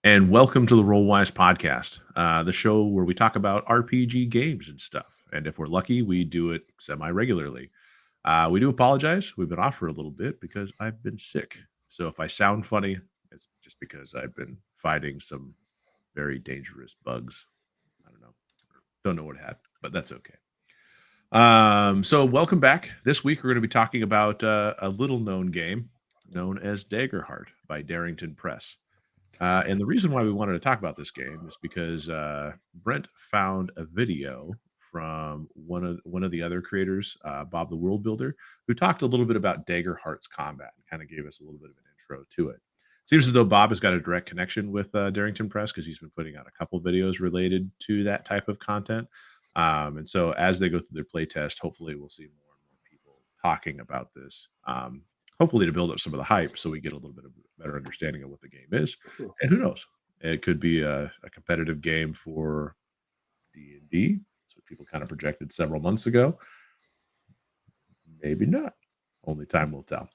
and welcome to the Rollwise Podcast, the show where we talk about RPG games and stuff. And if we're lucky, we do it semi regularly. We do apologize. We've been off for a little bit because I've been sick. So if I sound funny, it's just because I've been fighting some very dangerous bugs. I don't know what happened, but that's okay. So welcome back. This week we're going to be talking about a little known game known as Daggerheart by Darrington Press. And the reason why we wanted to talk about this game is because Brent found a video from one of the other creators, Bob the World Builder, who talked a little bit about Daggerheart's combat and kind of gave us a little bit of an intro to it. Seems as though Bob has got a direct connection with Darrington Press because he's been putting out a couple videos related to that type of content. And so as they go through their playtest, hopefully we'll see more and more people talking about this. Hopefully to build up some of the hype so we get a little bit of a better understanding of what the game is. And who knows? It could be a competitive game for D&D. That's what people kind of projected several months ago. Maybe not. Only time will tell.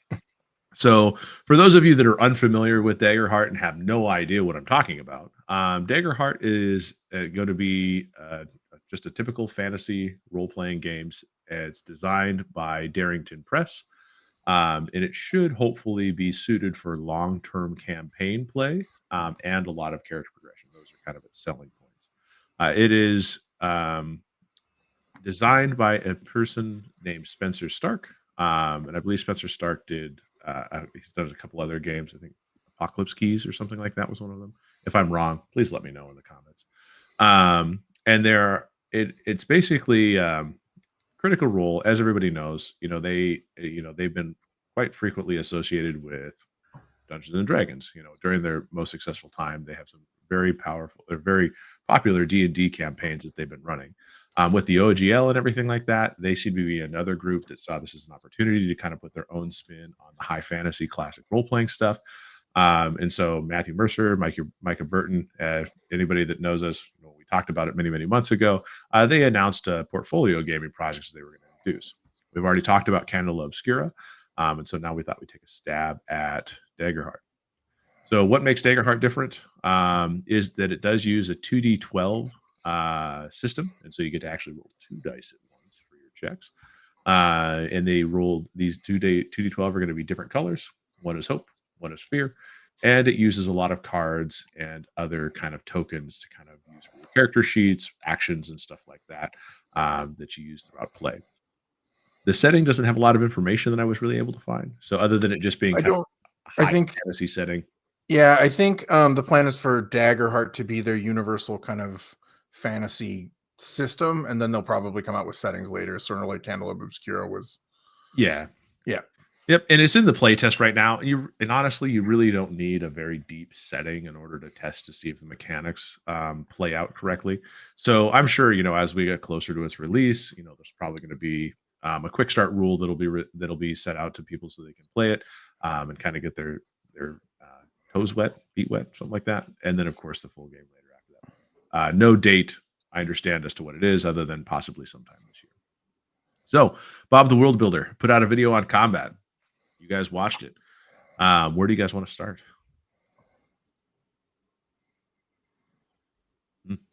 So, for those of you that are unfamiliar with Daggerheart and have no idea what I'm talking about, Daggerheart is going to be just a typical fantasy role-playing games. It's designed by Darrington Press, and it should hopefully be suited for long-term campaign play and a lot of character progression. Those are kind of its selling points. It is designed by a person named Spencer Stark, and I believe Spencer Stark did. He's done a couple other games. I think Apocalypse Keys or something like that was one of them. If I'm wrong, please let me know in the comments. And it's basically Critical Role, as everybody knows. They've been quite frequently associated with Dungeons and Dragons. During their most successful time, they have some very powerful or very popular D&D campaigns that they've been running. With the OGL and everything like that, they seem to be another group that saw this as an opportunity to kind of put their own spin on the high fantasy classic role-playing stuff. And so Matthew Mercer, Micah Burton, anybody that knows us, we talked about it many, many months ago. They announced portfolio gaming projects they were going to introduce. We've already talked about Candela Obscura. And so now we thought we'd take a stab at Daggerheart. So what makes Daggerheart different is that it does use a 2d12 system. And so you get to actually roll 2 dice at once for your checks. And they rolled these 2d12 are going to be different colors. One is hope, one is fear. And it uses a lot of cards and other kind of tokens to kind of use for your character sheets, actions, and stuff like that that you use throughout play. The setting doesn't have a lot of information that I was really able to find. So other than it just being kind of a high fantasy setting. Yeah, I think the plan is for Daggerheart to be their universal kind of fantasy system, and then they'll probably come out with settings later, sort of like Candela Obscura was. Yeah. Yeah. Yep, and it's in the playtest right now. And honestly, you really don't need a very deep setting in order to test to see if the mechanics play out correctly. So I'm sure as we get closer to its release, there's probably going to be a quick start rule that'll be set out to people so they can play it and kind of get their toes wet, feet wet, something like that. And then of course the full game later after that. No date, I understand, as to what it is, other than possibly sometime this year. So Bob the World Builder put out a video on combat. You guys watched it. Where do you guys want to start?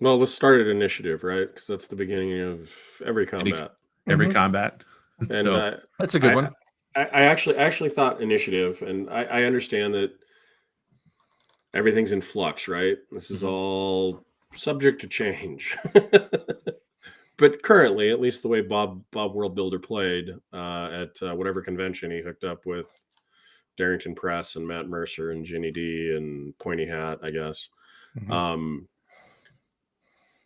Well, let's start at initiative, right? Because that's the beginning of every combat. Every combat. And So that's a good one. I actually thought initiative, and I understand that everything's in flux, right? This is all subject to change. But currently, at least the way Bob World Builder played at whatever convention he hooked up with Darrington Press and Matt Mercer and Ginny D and Pointy Hat, I guess.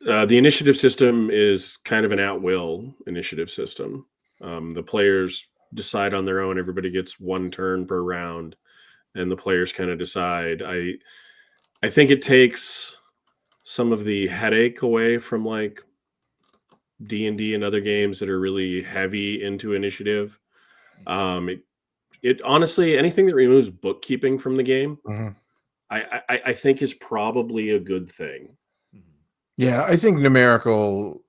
The initiative system is kind of an at-will initiative system. The players decide on their own. Everybody gets 1 turn per round, and the players kind of decide. I think it takes some of the headache away from like D&D and other games that are really heavy into initiative. It honestly, anything that removes bookkeeping from the game, I think is probably a good thing. Yeah, I think numerical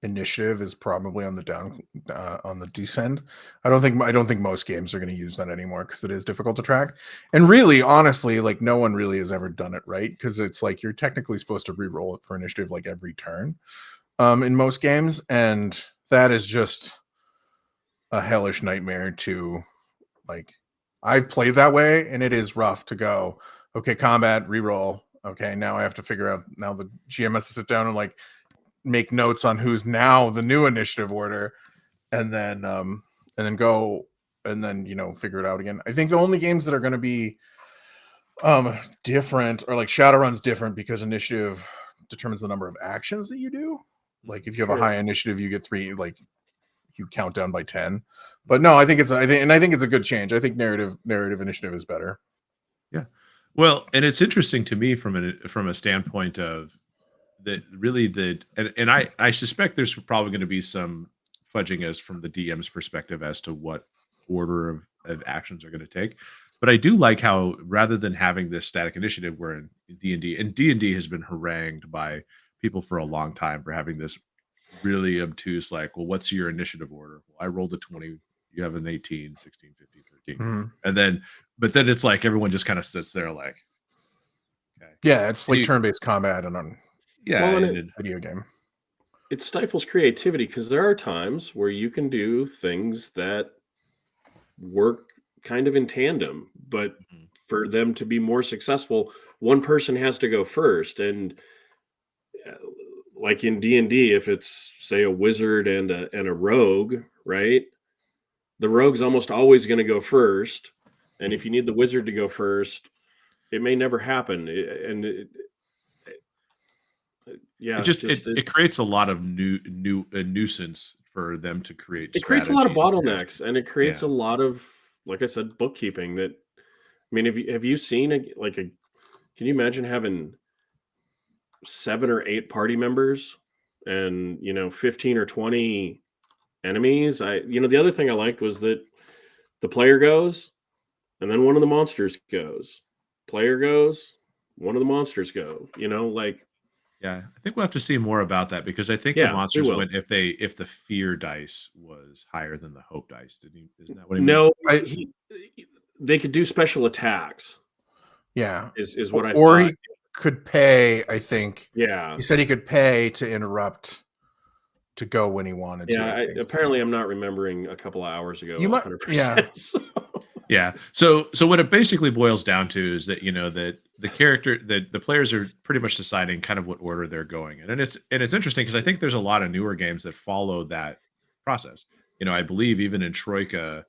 initiative is probably on the descend. I don't think most games are going to use that anymore because it is difficult to track. And really, honestly, like no one really has ever done it right, because it's like you're technically supposed to re-roll it for initiative like every turn in most games, and that is just a hellish nightmare to like. I've played that way, and it is rough to go, okay, combat, re-roll. Okay, now I have to figure out, now the GM has to sit down and like make notes on who's now the new initiative order, and then go, and then figure it out again. I think the only games that are going to be different, or like Shadowrun's different because initiative determines the number of actions that you do. Like if you have a high initiative, you get 3, like you count down by 10. But no, I think it's a good change. I think narrative initiative is better. Yeah. Well, and it's interesting to me from a standpoint of that really and I suspect there's probably going to be some fudging as from the DM's perspective as to what order of actions are going to take. But I do like how rather than having this static initiative where in D&D has been harangued by people for a long time for having this really obtuse like, well, what's your initiative order? Well, I rolled a 20, you have an 18, 16, 15, 13. Mhm. And then but then it's like everyone just kind of sits there like, okay. Yeah, it's And like turn-based combat and on yeah, Well, and and then video game. it stifles creativity because there are times where you can do things that work kind of in tandem, but Mhm. for them to be more successful, one person has to go first. And uh, like in D&D, if it's say a wizard and a rogue, right? The rogue's almost always going to go first. And if you need the wizard to go first, it may never happen. It Yeah, just just it creates a lot of new a nuisance for them to create it creates a lot of strategies and bottlenecks, casting. and it creates Yeah. a lot of, like I said, bookkeeping. That, I mean, have you seen can you imagine having 7 or 8 party members and 15 or 20 enemies? The other thing I liked was that the player goes and then one of the monsters goes. Player goes, one of the monsters go. Like, Yeah, I think we'll have to see more about that because I think the yeah, we monsters will. went if the fear dice was higher than the hope dice. Didn't he? Isn't that what he No, mentioned? I they could do special attacks. Yeah. Is what I Or thought. he could pay, I think. Yeah. He said he could pay to interrupt to go when he wanted to, Yeah, I think. apparently I'm not remembering a couple of hours ago You might, yeah. 100%. So Yeah. So what it basically boils down to is that that the character that the players are pretty much deciding kind of what order they're going in. And it's interesting because I think there's a lot of newer games that follow that process. I believe even in Troika,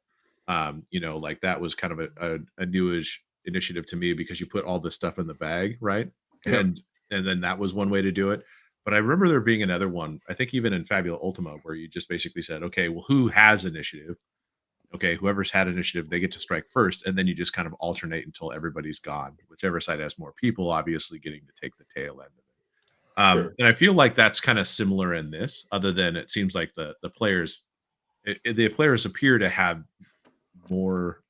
like that was kind of a newish initiative to me because you put all this stuff in the bag, right? Yep. And then that was one way to do it. But I remember there being another one, I think even in Fabula Ultima, where you just basically said, okay, well, who has initiative? Okay, whoever's had initiative, they get to strike first, and then you just kind of alternate until everybody's gone. Whichever side has more people, obviously getting to take the tail end of it. sure. And I feel like that's kind of similar in this, other than it seems like the players appear to have more.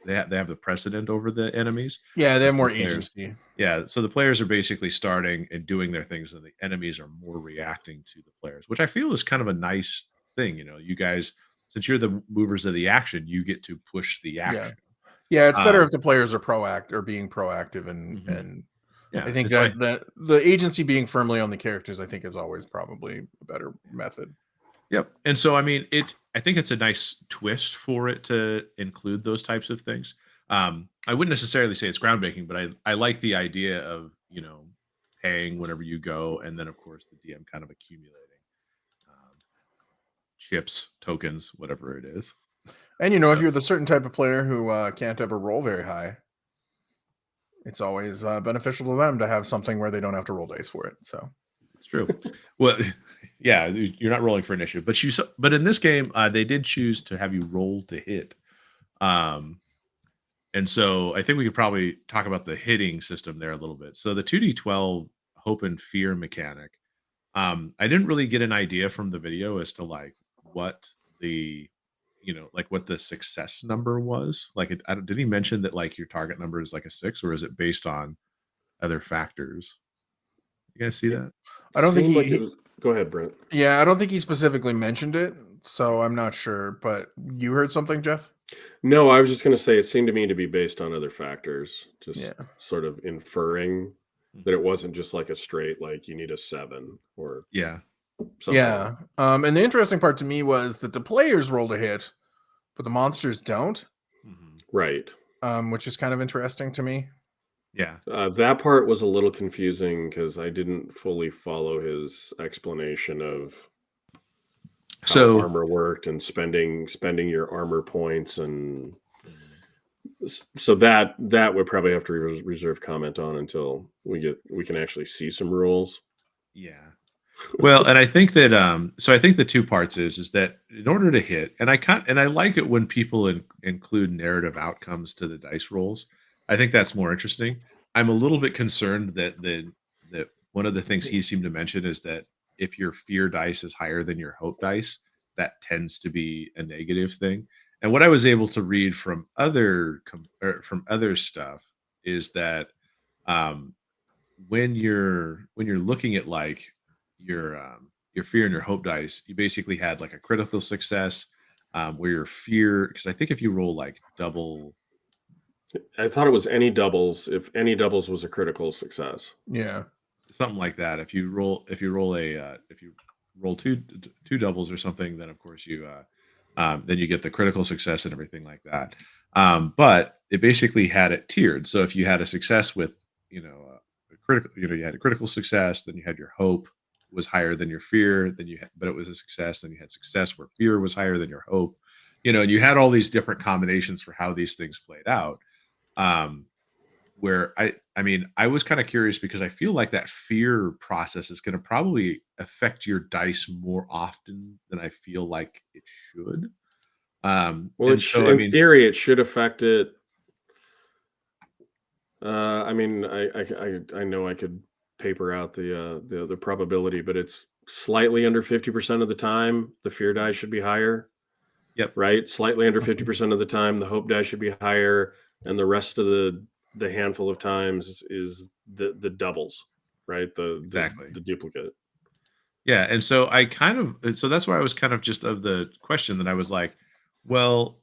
They have the precedent over the enemies, Yeah, they and have so more the players, agency. yeah. So the players are basically starting and doing their things, and the enemies are more reacting to the players, which I feel is kind of a nice thing. You guys, since you're the movers of the action, you get to push the Yeah. action. Yeah, it's better Um, if the players are being proactive, and mhm. I Yeah, think and so that the agency being firmly on the characters, I think, is always probably a better method. yep. And so I mean, I think it's a nice twist for it to include those types of things. I wouldn't necessarily say it's groundbreaking, but I like the idea of paying whenever you go, and then of course the DM kind of accumulating um, chips, tokens, whatever it is. And if So you're the certain type of player who can't ever roll very high, it's always beneficial to them to have something where they don't have to roll dice for it. So it's true. Well, yeah, you're not rolling for initiative, but in this game, they did choose to have you roll to hit. Um, And so I think we could probably talk about the hitting system there a little bit. So the 2d12 hope and fear mechanic. I didn't really get an idea from the video as to like what the like what the success number was. Like did he mention that like your target number is like a 6, or is it based on other factors? You guys see It that? I don't think seemed like it was. Go ahead, Brent. Yeah, I don't think he specifically mentioned it, so I'm not sure. But you heard something, Jeff? No, I was just going to say it seemed to me to be based on other factors, Yeah. just sort of inferring that it wasn't just like a straight, like you need a 7 or Yeah. something. Yeah. And the interesting part to me was that the players rolled a hit, but the monsters don't, Right. which is kind of interesting to me. Yeah. That part was a little confusing because I didn't fully follow his explanation of how So armor worked and spending your armor points, and so that would probably have to reserve comment on until we can actually see some rules. yeah. Well, and I think that so I think the two parts is that in order to hit, and I like it when people include narrative outcomes to the dice rolls. I think that's more interesting. I'm a little bit concerned that one of the things he seemed to mention is that if your fear dice is higher than your hope dice, that tends to be a negative thing. And what I was able to read from from other stuff is that um, when you're looking at like your fear and your hope dice, you basically had like a critical success where your fear, because I think if you roll like double I thought it was any doubles. If any doubles was a critical success. Yeah. something like that, if you roll two doubles or something, then of course you then you get the critical success and everything like that. But it basically had it tiered. So if you had a success with a critical, you had a critical success, then you had your hope was higher than your fear, then but it was a success, then you had success where fear was higher than your hope, and you had all these different combinations for how these things played out. um where I mean, I was kind of curious because I feel like that fear process is going to probably affect your dice more often than I feel like it should. Well, And so I in mean, theory, it should affect it. I mean, I know I could paper out the probability, but it's slightly under 50% of the time the fear die should be higher, yep, right? Slightly under 50% of the time the hope die should be higher, and the rest of the handful of times is the doubles, right? exactly. The duplicate. Yeah, and so I kind of so that's why I was kind of just of the question that I was like, well,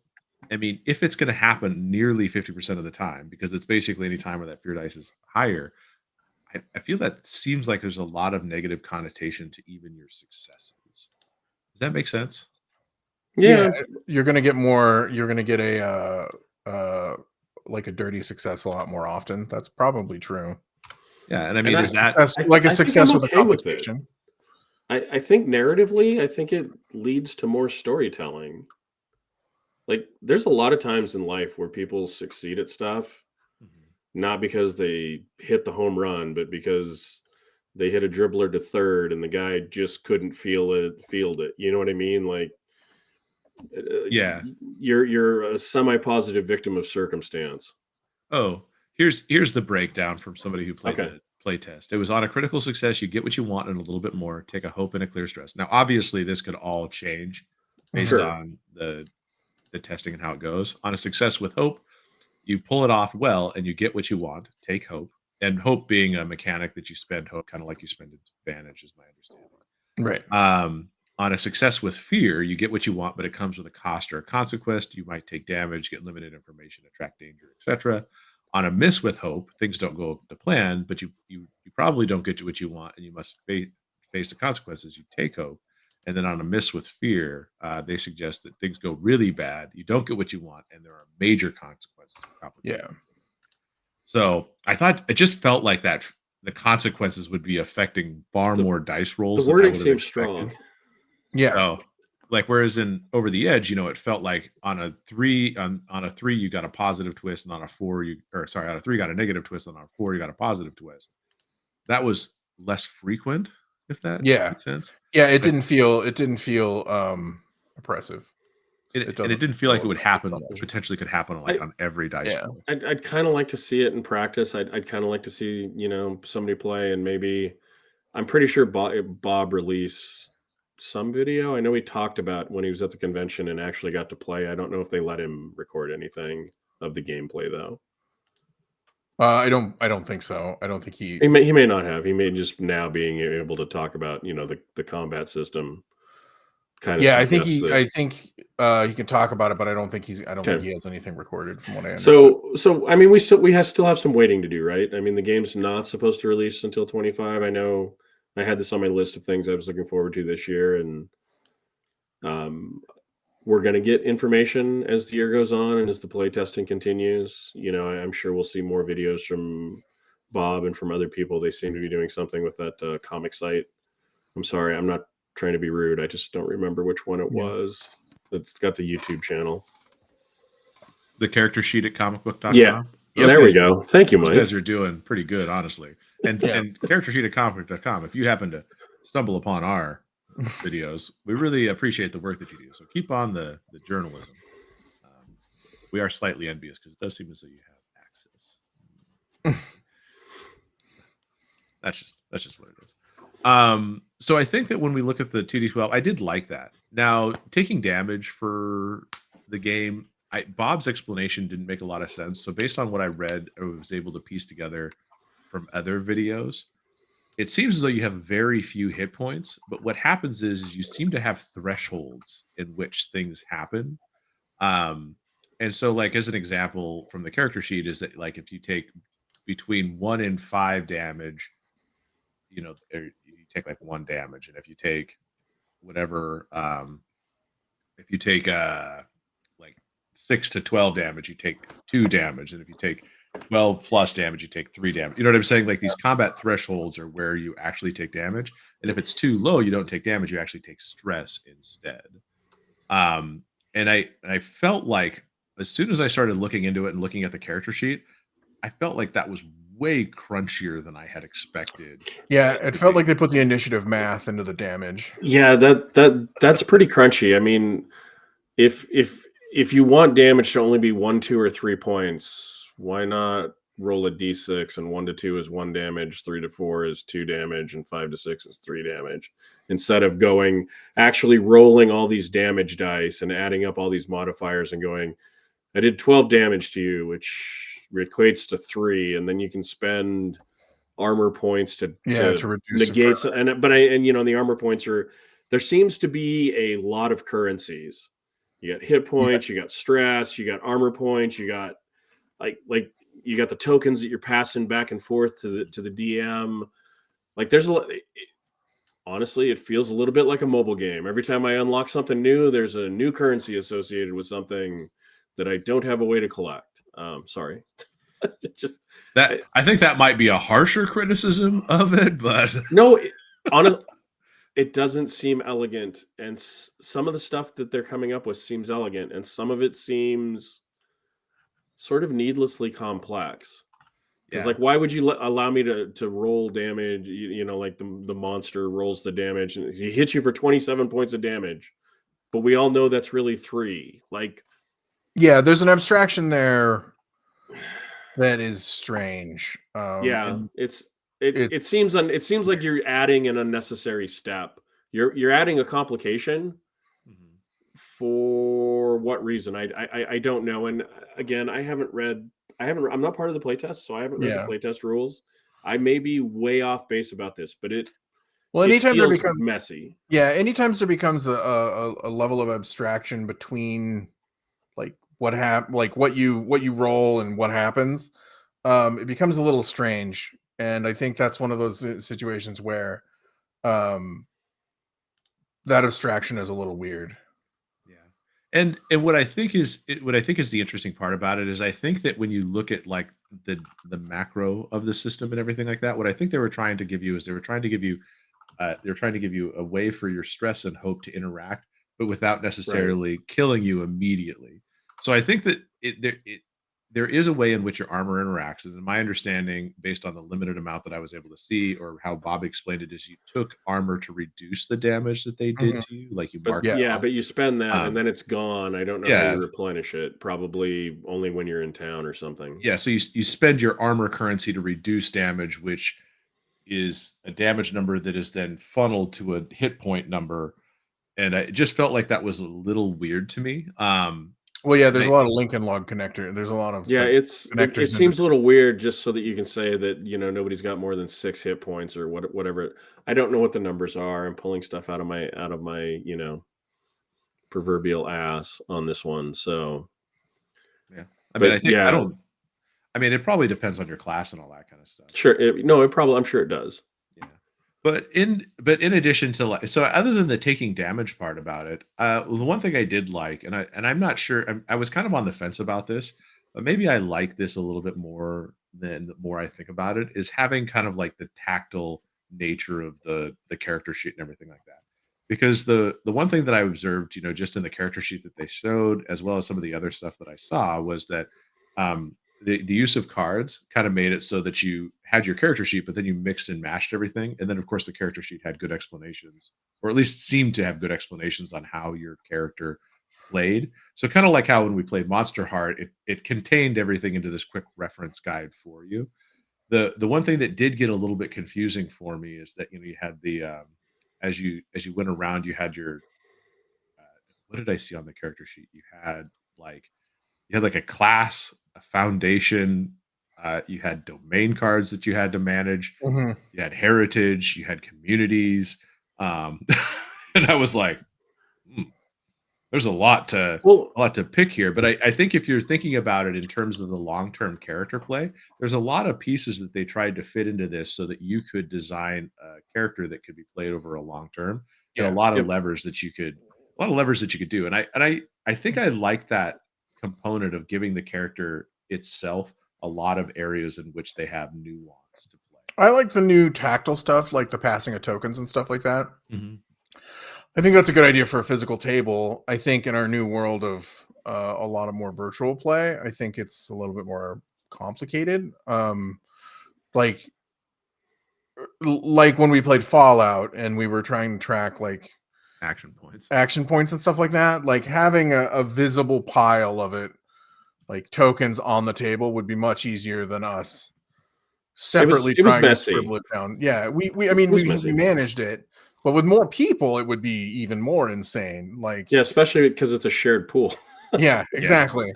I mean, if it's going to happen nearly 50% of the time, because it's basically any time where that fear dice is higher, I feel that seems like there's a lot of negative connotation to even your successes. Does that make sense? Yeah, You're gonna get more. You're gonna get a like a dirty success a lot more often. That's probably true. Yeah, and I and mean, is that Like a I think I'm success with a okay with it. complication. I think narratively, I think it leads to more storytelling. Like, there's a lot of times in life where people succeed at stuff, Mhm. not because they hit the home run, but because they hit a dribbler to third and the guy just couldn't field it. You know what I mean? Like, Yeah. you're a semi-positive victim of circumstance. Oh, here's the breakdown from somebody who played Okay. the play test. It was on a critical success, you get what you want and a little bit more, take a hope and a clear stress. Now, obviously, this could all change based Sure. on the testing and how it goes. On a success with hope, you pull it off well and you get what you want, take hope. And hope being a mechanic that you spend hope, kind of like you spend advantage, is my understanding. Right. On a success with fear, you get what you want, but it comes with a cost or a consequence. You might take damage, get limited information, attract danger, etc. On a miss with hope, things don't go to plan, but you probably don't get to what you want, and you must face the consequences. You take hope, and then on a miss with fear, they suggest that things go really bad. You don't get what you want, and there are major consequences or complications. Yeah. So I thought it just felt like that the consequences would be affecting far The, more dice the rolls than I wording would have seems expected. strong. Yeah. So, like, whereas in Over the Edge, it felt like on a three you got a positive twist, and on a four on a three you got a negative twist, and on a four you got a positive twist. That was less frequent, if that Yeah. makes sense. Yeah. It Like, didn't feel. It didn't feel and oppressive. It it doesn't didn't feel like feel it would oppressive so happen. much. Potentially could happen I, on every dice Yeah. roll. I'd kind of like to see it in practice. I'd kind of like to see, somebody play, and maybe I'm pretty sure Bob released some video. I know he talked about when he was at the convention and actually got to play. I don't know if they let him record anything of the gameplay though. I don't think so. I don't think He may not have. He may just now being able to talk about, you know, the combat system kind of Yeah, I think suggests that. he can talk about it, but I don't think he Okay. has anything recorded from what I understood. So I mean, still have some waiting to do, right? I mean, the game's not supposed to release until 25. I know I had this on my list of things I was looking forward to this year, and um, we're going to get information as the year goes on and as the play testing continues. You know, I'm sure we'll see more videos from Bob and from other people. They seem to be doing something with that comic site. I'm sorry, I'm not trying to be rude. I just don't remember which one it Yeah. was. It's got the YouTube channel. The character sheet at comicbook.com. Yeah. Those There we guys are- go. Thank you, Those Mike. guys are doing pretty good, honestly. And Yeah. and character sheet at comicbook.com. If you happen to stumble upon our videos, we really appreciate the work that you do. So keep on the journalism. We are slightly envious because it does seem as though you have access. That's just what it is. So I think that when we look at the 2d12, I did like that. Now, taking damage for the game, Bob's explanation didn't make a lot of sense. So based on what I read or was able to piece together from other videos, it seems as though you have very few hit points, but what happens is you seem to have thresholds in which things happen. And so, like, as an example from the character sheet, is that like if you take between 1 and 5 damage, you know, you take like 1 damage, and if you take whatever, if you take like 6 to 12 damage, you take 2 damage, and if you take 12 plus damage, you take 3 damage. You know what I'm saying? Like these combat thresholds are where you actually take damage, and if it's too low, you don't take damage. You actually take stress instead. And I felt like as soon as I started looking into it and looking at the character sheet, I felt like that was way crunchier than I had expected. Yeah, it felt like they put the initiative math into the damage. Yeah, that's pretty crunchy. I mean, if you want damage to only be 1, 2, or 3 points, why not roll a d6 and 1 to 2 is 1 damage, 3 to 4 is 2 damage, and 5 to 6 is 3 damage, instead of actually rolling all these damage dice and adding up all these modifiers and going, I did 12 damage to you, which equates to 3, and then you can spend armor points to reduce negate. And you know, the armor points there seems to be a lot of currencies. You got hit points, you got stress, you got armor points, you got like you got the tokens that you're passing back and forth to the DM. Like there's honestly, it feels a little bit like a mobile game. Every time I unlock something new, there's a new currency associated with something that I don't have a way to collect. Sorry. Just that I think that might be a harsher criticism of it, but no, honestly, it doesn't seem elegant, and some of the stuff that they're coming up with seems elegant, and some of it seems sort of needlessly complex. Because like, why would you allow me to roll damage? You know, like the monster rolls the damage and he hits you for 27 points of damage, but we all know that's really 3. Like, yeah, there's an abstraction there that is strange. It seems like you're adding an unnecessary step. You're adding a complication. For what reason? I don't know. And again, I'm not part of the playtest, so I haven't read the playtest rules. I may be way off base about this, but anytime there feels becomes messy. Yeah, anytime there becomes a level of abstraction between like what you roll and what happens, it becomes a little strange. And I think that's one of those situations where that abstraction is a little weird. And what I think is the interesting part about it is I think that when you look at like the macro of the system and everything like that, what I think they were trying to give you is they were trying to give you a way for your stress and hope to interact, but without necessarily killing you immediately. So I think that there is a way in which your armor interacts. And in my understanding, based on the limited amount that I was able to see, or how Bob explained it, is you took armor to reduce the damage that they did to you. Like you mark but you spend that and then it's gone. I don't know how you replenish it. Probably only when you're in town or something. Yeah, so you spend your armor currency to reduce damage, which is a damage number that is then funneled to a hit point number. And it just felt like that was a little weird to me. Well, yeah, And there's a lot of link and log connector. There's a lot of Yeah, like it connectors in seems a little weird just so that you can say that, nobody's got more than 6 hit points or whatever. I don't know what the numbers are. I'm pulling stuff out of my, proverbial ass on this one. So, yeah, but yeah, I mean, it probably depends on your class and all that kind of stuff. sure. I'm sure it does. Yeah. But in addition to so other than the taking damage part about it, the one thing I did like, and I'm not sure, I was kind of on the fence about this, but maybe I like this a little bit more than the more I think about it, is having kind of like the tactile nature of the character sheet and everything like that. Because the one thing that I observed, just in the character sheet that they showed, as well as some of the other stuff that I saw, was that the use of cards kind of made it so that you had your character sheet, but then you mixed and matched everything. And then, of course, the character sheet had good explanations, or at least seemed to have good explanations on how your character played. So, kind of like how when we played Monster Heart, it contained everything into this quick reference guide for you. The one thing that did get a little bit confusing for me is that you had the as you went around, you had your what did I see on the character sheet? Like you had like a class, a foundation, you had domain cards that you had to manage, Mhm. you had heritage, you had communities, um, and I was like, "Hmm, there's Well, a lot to pick here." But I think if you're thinking about it in terms of the long-term character play, there's a lot of pieces that they tried to fit into this so that you could design a character that could be played over a long term, and Yeah. yep. a lot of levers that you could do. And I think I like that component of giving the character itself a lot of areas in which they have nuance to play. I like the new tactile stuff, like the passing of tokens and stuff like that. Mhm. I think that's a good idea for a physical table. I think in our new world of a lot of more virtual play, I think it's a little bit more complicated. Like like when we played Fallout and we were trying to track like Action points. action points and stuff like that, like having a visible pile of it, like tokens on the table, would be much easier than us separately It was trying to messy. scribble it down. Yeah, I mean, It was we messy. managed it, but with more people, it would be even more insane. Like, Yeah, especially because it's a shared pool. yeah, Yeah. exactly.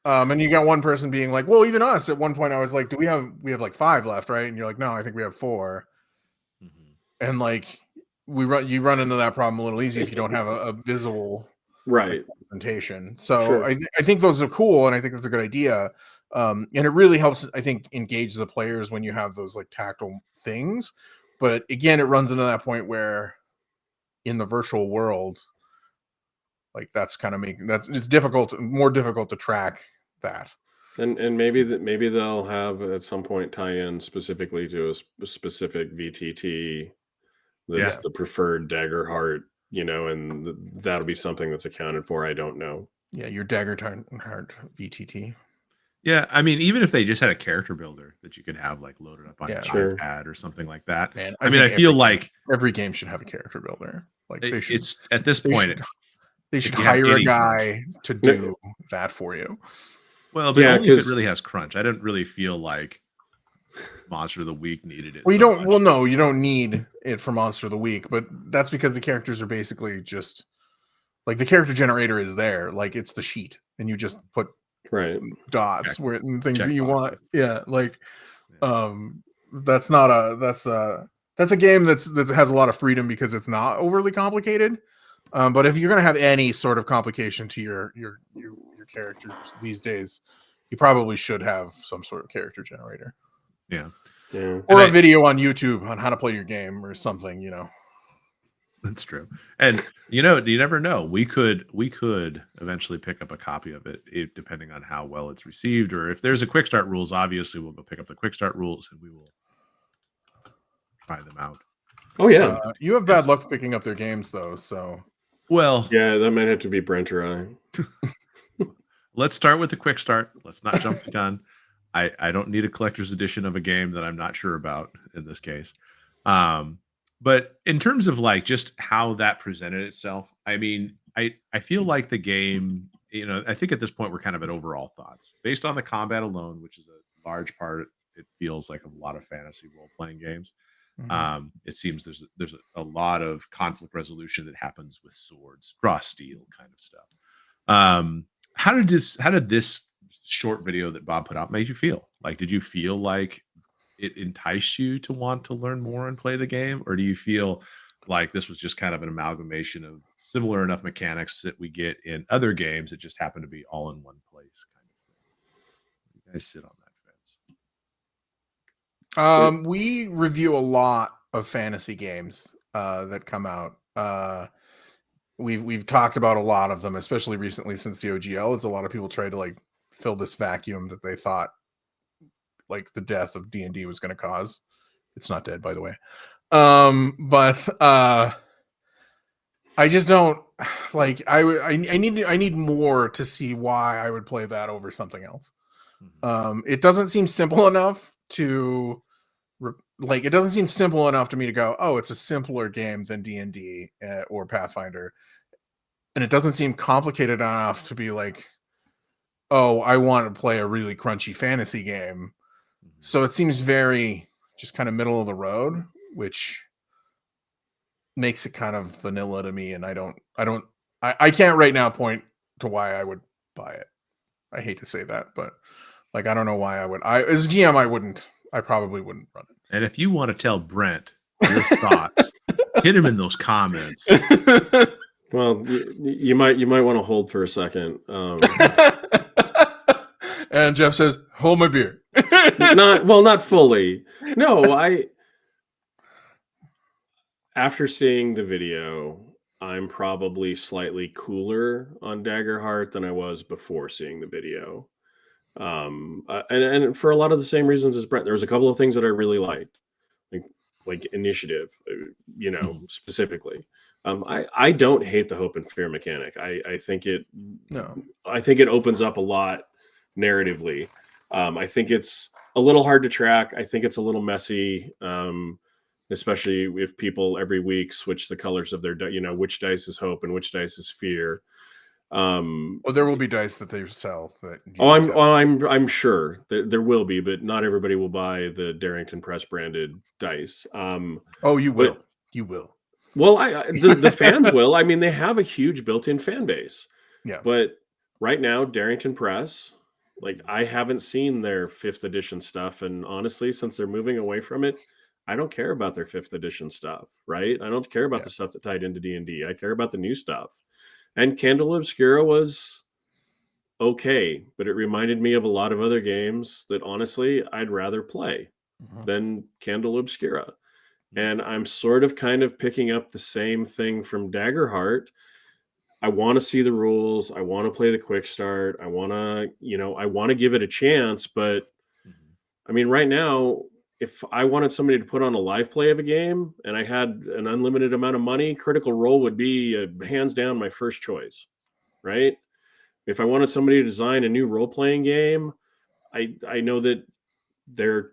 And you got one person being like, "Well, even us." At one point, I was like, "Do we have like 5 left, right?" And you're like, "No, I think we have 4." Mhm. And like, you run into that problem a little easy if you don't have a visual like Right. presentation. So Sure. I think those are cool, and I think that's a good idea. And it really helps, I think, engage the players when you have those like tactile things. But again, it runs into that point where in the virtual world, like that's kind of making it's difficult, more difficult to track that. And maybe they'll have at some point tie in specifically to a specific VTT that's Yeah. Yeah, the preferred Daggerheart, and that'll be something that's accounted for. I don't know. yeah, your Daggerheart VTT. Yeah, I mean, even if they just had a character builder that you could have like loaded up on your Yeah, Sure. iPad or something like that. man, I I mean, think I feel like every game should have a character builder. Like it's at this they point, should they should if you have hire a any crunch. guy to No, do that for you. Well, but yeah, only if it because really has crunch. I didn't really feel like Monster of the Week needed it Well, you so don't. Well, much. no, you don't need it for Monster of the Week, but that's because the characters are basically just like the character generator is there, like it's the sheet, and you just put right. Check dots where and things that check you want. boxes. Yeah, like Yeah. that's not a that's a game that has a lot of freedom because it's not overly complicated. But if you're gonna have any sort of complication to your characters these days, you probably should have some sort of character generator. Yeah. Yeah. And Or a I video on YouTube on how to play your game or something, you know. That's true. And you never know. We could eventually pick up a copy of it, depending on how well it's received, or if there's a quick start rules. Obviously, we'll go pick up the quick start rules and we will try them out. Oh yeah. You have bad Yes. luck picking up their games though, so Well, Yeah, that might have to be Brent or I. let's start with the quick start. Let's not jump the gun. I don't need a collector's edition of a game that I'm not sure about in this case. Um, but in terms of like just how that presented itself, I mean, I feel like the game, I think at this point we're kind of at overall thoughts based on the combat alone, which is a large part. It feels like a lot of fantasy role playing games. mhm. It seems there's a lot of conflict resolution that happens with swords, draw steel kind of stuff. Um, how did this short video that Bob put out make you feel? Like, did you feel like it enticed you to want to learn more and play the game, or do you feel like this was just kind of an amalgamation of similar enough mechanics that we get in other games that just happen to be all in one place, kind of thing? You guys sit on that fence. We review a lot of fantasy games that come out. We've talked about a lot of them, especially recently since the OGL. It's a lot of people try to like fill this vacuum that they thought like the death of D&D was going to cause. It's not dead, by the way. But I just don't like. I need more to see why I would play that over something else. It doesn't seem simple enough to like. It doesn't seem simple enough to me to go, oh, it's a simpler game than D&D or Pathfinder, and it doesn't seem complicated enough to be like, oh, I want to play a really crunchy fantasy game. So it seems very just kind of middle of the road, which makes it kind of vanilla to me. And I can't right now point to why I would buy it. I hate to say that, but like, I don't know why I would. As GM, I probably wouldn't run it. And if you want to tell Brent your thoughts, hit him in those comments. Well, you might want to hold for a second. And Jeff says, "Hold my beer." Not fully. No, after seeing the video, I'm probably slightly cooler on Daggerheart than I was before seeing the video. And for a lot of the same reasons as Brent, there was a couple of things that I really liked, like initiative, specifically. I don't hate the hope and fear mechanic. I think it opens up a lot narratively. I think it's a little hard to track. I think it's a little messy, especially if people every week switch the colors of their, which dice is hope and which dice is fear. Well, there will be dice that they sell. I'm sure there will be, but not everybody will buy the Darrington Press branded dice. You will. You will. Well, the fans will. I mean, they have a huge built-in fan base. Yeah. But right now, Darrington Press, like, I haven't seen their 5th edition stuff, and honestly, since they're moving away from it, I don't care about their 5th edition stuff. Right? I don't care about the stuff that tied into D&D. I care about the new stuff. And Candle Obscura was okay, but it reminded me of a lot of other games that honestly I'd rather play than Candle Obscura. And I'm sort of kind of picking up the same thing from Daggerheart. I want to see the rules. I want to play the quick start. I want to give it a chance. But I mean, right now, if I wanted somebody to put on a live play of a game and I had an unlimited amount of money, Critical Role would be hands down my first choice, right? If I wanted somebody to design a new role-playing game, I know that they're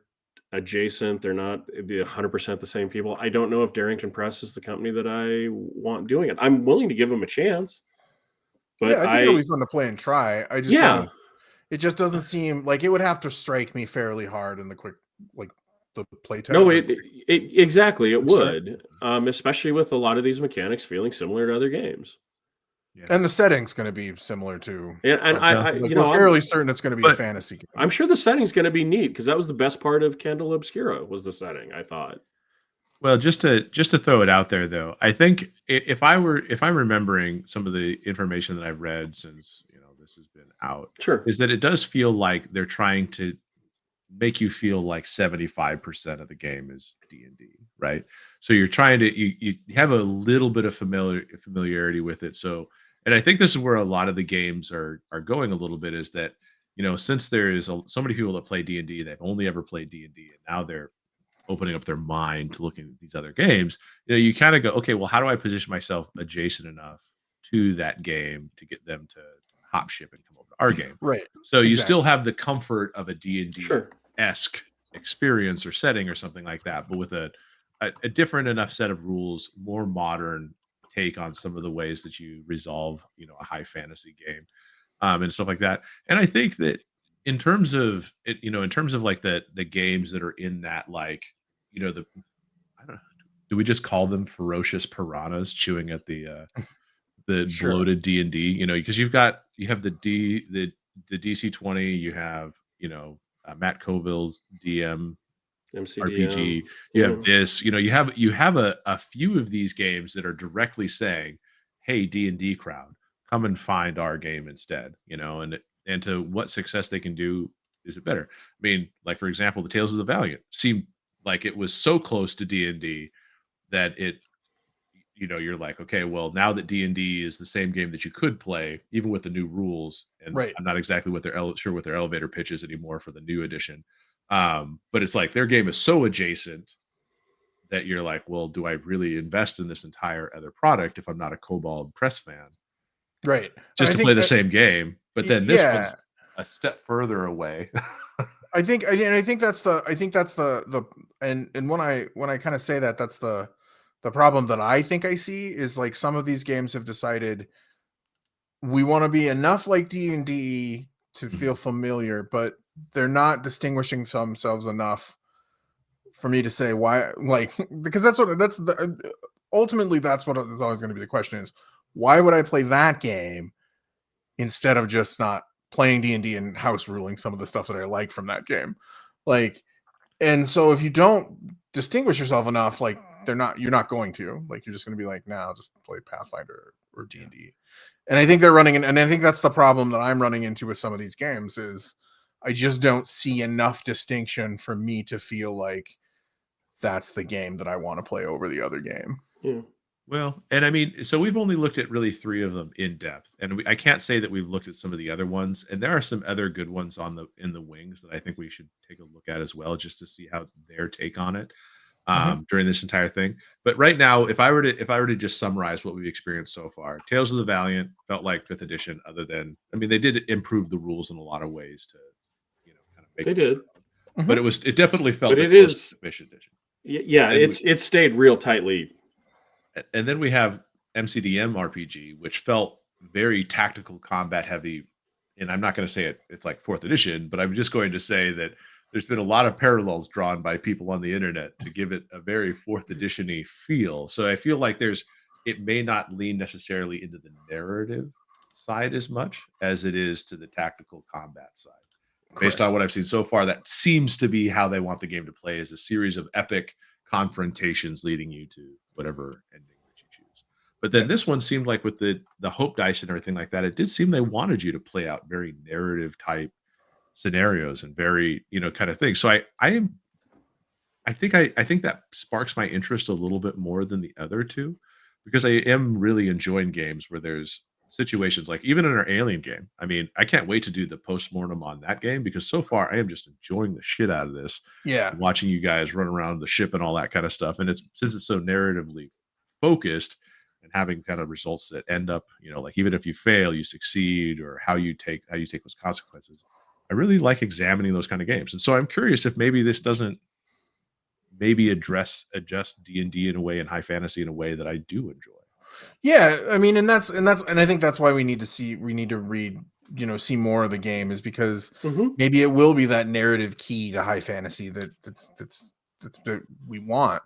adjacent. They're not 100% the same people. I don't know if Darrington Press is the company that I want doing it. I'm willing to give them a chance. But I think it'll be fun to play and try. I just don't. It just doesn't seem like it would have to strike me fairly hard in the quick, like the playtest. No, exactly. It would, especially with a lot of these mechanics feeling similar to other games. Yeah. And the setting's going to be similar to. And we're fairly certain it's going to be a fantasy game. I'm sure the setting's going to be neat because that was the best part of Candle Obscura was the setting, I thought. Well, just to throw it out there, though, I think if I'm remembering some of the information that I've read since this has been out, is that it does feel like they're trying to make you feel like 75% of the game is D&D, right? So you're trying to you have a little bit of familiarity with it. So, and I think this is where a lot of the games are going a little bit, is that since there is so many people that play D&D, they've only ever played D&D, and now they're opening up their mind to looking at these other games. You kind of go, okay, well, how do I position myself adjacent enough to that game to get them to hop ship and come over to our game? Right. So you still have the comfort of a D&D-esque experience or setting or something like that, but with a different enough set of rules, more modern take on some of the ways that you resolve, a high fantasy game, and stuff like that. And I think that in terms of it, in terms of like the games that are in that, like, I don't know, do we just call them ferocious piranhas chewing at the the Sure. bloated D&D, you know, because you have the DC-20, you have, you know, Matt Colville's DM MCDM. RPG, you have this, you know, you have a few of these games that are directly saying, "Hey, D&D crowd, come and find our game instead," you know, and to what success they can do, is it better? I mean, like, for example, the Tales of the Valiant seemed like it was so close to D&D that it, you know, you're like, okay, well, now that D&D is the same game that you could play, even with the new rules, and Right. I'm not exactly sure what their elevator pitch is anymore for the new edition. But it's like their game is so adjacent that you're like, well, do I really invest in this entire other product if I'm not a Kobold Press fan, Right. And just I to play think the same game? But then this yeah, one's a step further away. I think that's the and when I kind of say that, that's the problem that I think I see is like some of these games have decided we want to be enough like D&D to feel familiar, but they're not distinguishing themselves enough for me to say why, like, because that's the ultimately that's what is always going to be the question is why would I play that game instead of just not playing D&D and house ruling some of the stuff that I like from that game, like, and so if you don't distinguish yourself enough, like you're not going to, like, you're just going to be like, nah, I'll just play Pathfinder or D&D. And I think they're running, and I think that's the problem that I'm running into with some of these games is I just don't see enough distinction for me to feel like that's the game that I want to play over the other game. Yeah. Well, and I mean, so we've only looked at really 3 of them in depth, and I can't say that we've looked at some of the other ones, and there are some other good ones in the wings that I think we should take a look at as well, just to see how their take on it, during this entire thing. But right now, if I were to just summarize what we've experienced so far, Tales of the Valiant felt like 5th edition, other than, I mean, they did improve the rules in a lot of ways to, you know, kind of make They it did. better. But it definitely felt But the it closest is, to 5th edition. yeah, And it stayed real tightly. and then we have MCDM RPG, which felt very tactical combat heavy. And I'm not going to say it's like 4th edition, but I'm just going to say that there's been a lot of parallels drawn by people on the internet to give it a very 4th edition-y feel. So I feel like it may not lean necessarily into the narrative side as much as it is to the tactical combat side. Based on what I've seen so far, that seems to be how they want the game to play, is a series of epic confrontations leading you to whatever ending that you choose. But then this one seemed like, with the hope dice and everything like that, it did seem they wanted you to play out very narrative type scenarios and very, you know, kind of things. So I think that sparks my interest a little bit more than the other two, because I am really enjoying games where there's situations like, even in our Alien game. I mean, I can't wait to do the postmortem on that game, because so far I am just enjoying the shit out of this, Yeah. watching you guys run around the ship and all that kind of stuff. And since it's so narratively focused and having kind of results that end up, you know, like, even if you fail, you succeed, or how you take those consequences. I really like examining those kind of games. And so I'm curious if maybe this doesn't maybe adjust D&D in a way, and high fantasy in a way, that I do enjoy. Yeah, I mean, and I think that's why we need to read, you know, see more of the game, is because maybe it will be that narrative key to high fantasy that we want.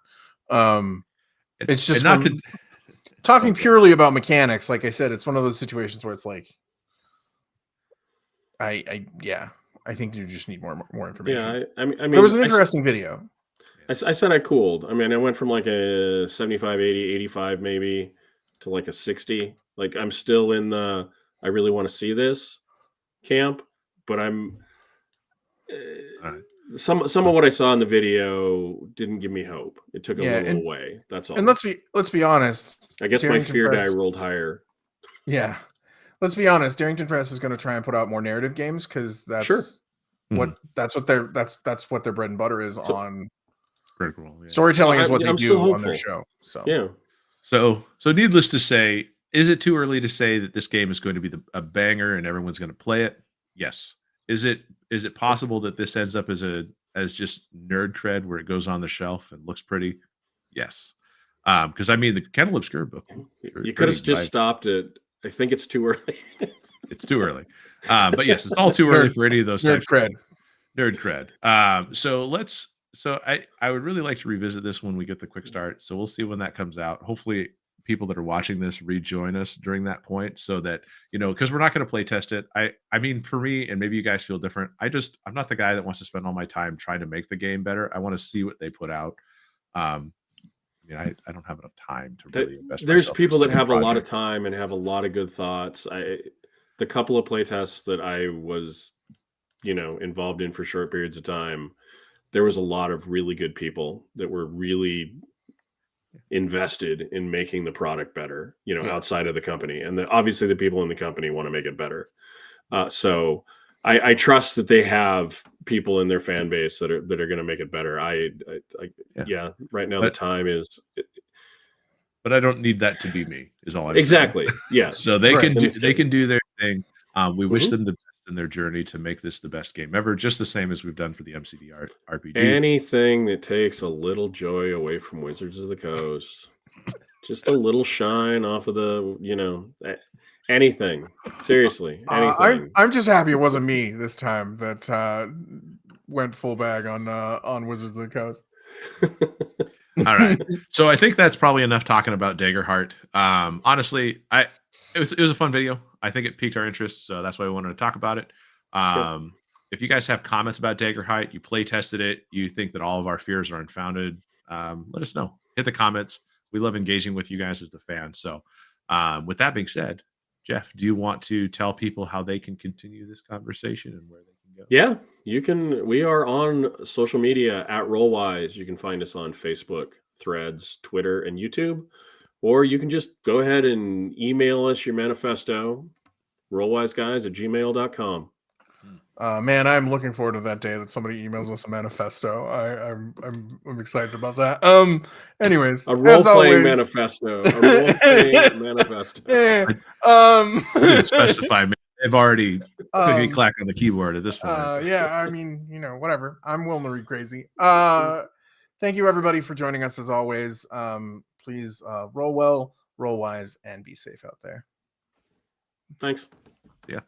It's just And not from to talking purely about mechanics, like I said, it's one of those situations where it's like, I think you just need more information. Yeah, I mean, But it was an interesting video. I said I cooled. I mean, I went from like a 75, 80, 85 maybe to like a 60. Like, I'm still in the I really want to see this camp, but I'm all right. some of what I saw in the video didn't give me hope. It took a little away. That's all. And let's be honest. I guess my Darrington fear die Press, rolled higher. yeah. Let's be honest. Darrington Press is going to try and put out more narrative games because that's that's what their bread and butter is on. Critical, yeah. Storytelling is what they I'm still do on their hopeful. show. So Yeah. So needless to say, is it too early to say that this game is going to be a banger and everyone's going to play it? Yes. Is it possible that this ends up as just nerd cred, where it goes on the shelf and looks pretty? Yes. Because I mean, the Kettle Obscure book, You could have just stopped it. I think it's too early. It's too early. But yes, it's all too early for any of those types nerd cred. Nerd cred. So I would really like to revisit this when we get the quick start. So we'll see when that comes out. Hopefully people that are watching this rejoin us during that point, so that, because we're not going to play test it. I mean, for me, and maybe you guys feel different. I'm not the guy that wants to spend all my time trying to make the game better. I want to see what they put out. I don't have enough time to really invest There's myself in a people that single have a lot of project. time and have a lot of good thoughts. The couple of playtests that I was, involved in for short periods of time, there was a lot of really good people that were really invested in making the product better, Yeah. outside of the company. And obviously the people in the company want to make it better. So I trust that they have people in their fan base that are going to make it better. Yeah. Right now the But time is but I don't need that to be me, is all I'm exactly. saying. Yes. So they Right. can In do this they case. can do their thing. We wish Mhm. them the best in their journey to make this the best game ever, just the same as we've done for the MCD RPG. Anything that takes a little joy away from Wizards of the Coast, just a little shine off of anything. Seriously, anything. I'm just happy it wasn't me this time that went full bag on Wizards of the Coast. All right. So I think that's probably enough talking about Daggerheart. Honestly, it was a fun video. I think it piqued our interest, so that's why we wanted to talk about it. Yep. If you guys have comments about Daggerheart, you play tested it, you think that all of our fears are unfounded, let us know. Hit the comments. We love engaging with you guys as the fans. So, with that being said, Jeff, do you want to tell people how they can continue this conversation and where they can go? Yeah, you can. We are on social media at Rollwise. You can find us on Facebook, Threads, Twitter, and YouTube. Or you can just go ahead and email us your manifesto, rollwiseguys@gmail.com. Man, I'm looking forward to that day that somebody emails us a manifesto. I'm excited about that. Anyways, A as role-playing always, manifesto. A role-playing manifesto. yeah. I didn't specify. Man. They've already clickety Um, clack on the keyboard at this point. yeah, I mean, whatever. I'm willing to read crazy. Thank you everybody for joining us as always. Please roll well, roll wise, and be safe out there. Thanks. Yeah.